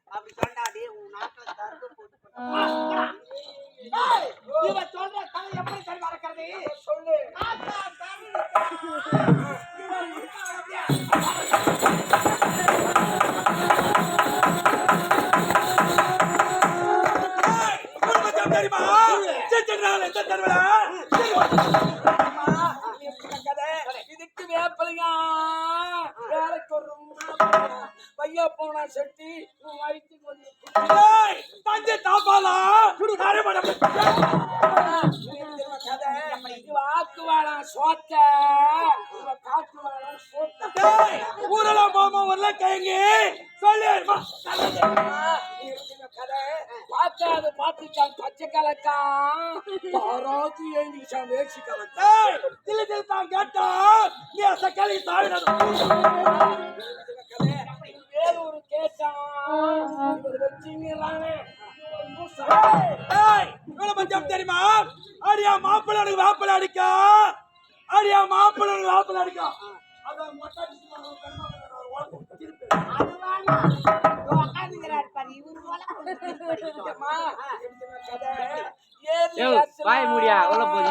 அப்படி சொன்னாடி உன் நாட்டுல தருக்கு போட்டு சொல்ற கதை எப்படி சரி மறக்கிறது சொல்லு. தெரியுமா இதுக்கு வேப்பலையா வேலைக்கு பையா போனா செட்டி வயிற்று தஞ்சை தாப்பாலா வாக்குவாளா சோத்த காட்டுவாளா சோத்த ஊரெல்லாம் போமா வரல கைங்க சொல்லு கதை பார்க்காது பார்த்துச்சான் பச்சை கலக்கா பாராத்தி எழுதிச்சான் வேட்சி கலக்கா தில்லு தான் கேட்டா நீ சக்கலி தாழ்றது வேலூர் கேட்டான் வச்சுங்களானே தெரியுமா அடியா மாப்பிள்ளை வாப்பிள்ள அடிக்கா அடியா மாப்பிள்ளை வாப்பிள்ள அடிக்கா வாய் மூடியா உள்ள போய்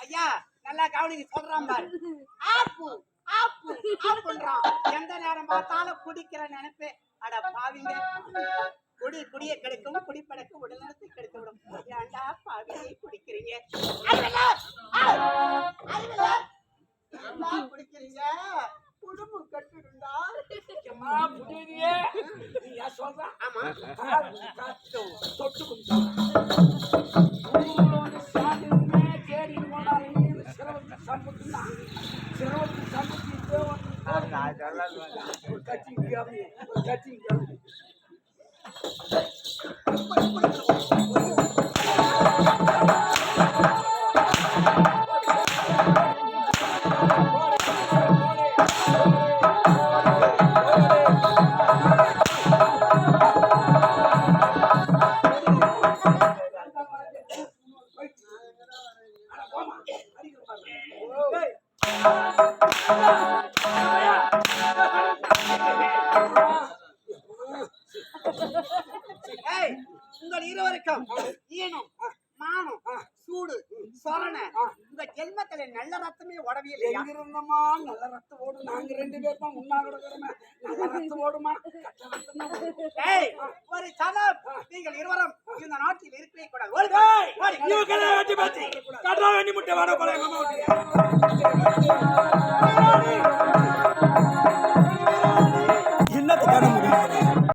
ஐயா நல்லா கவனிங்க சொல்றான் பாரு ஆப்பு ஆப்பு ஆப்புன்றான் எந்த நேரம் பார்த்தாலும் குடிக்கிற நினைப்பு அட பாவிங்க குடிய கெடுக்கும் குடிப்படக்கு உடல்நலத்தை கெடுத்து விடும் ஏன்டா பாவியை குடிக்கிறீங்க குடிக்கிறீங்க குடும்பம் கட்டுடுண்டா புரியுதியே நீ சொல்றான் ஆமா தொட்டு உங்கள் இருவருக்கும் ஈனம் மானம் சூடு சொரண உங்க ஜென்மத்துல நல்ல ரத்தமே ஓடவில்லை எங்கிருந்தமா நல்ல ரத்தம் ஓடும் நாங்க ரெண்டு பேர் தான் முன்னாடி நல்ல ரத்தம் ஓடுமா ஒரு சனம் நீங்கள் இருவரும் இந்த நாட்டில் இருக்கவே கூடாது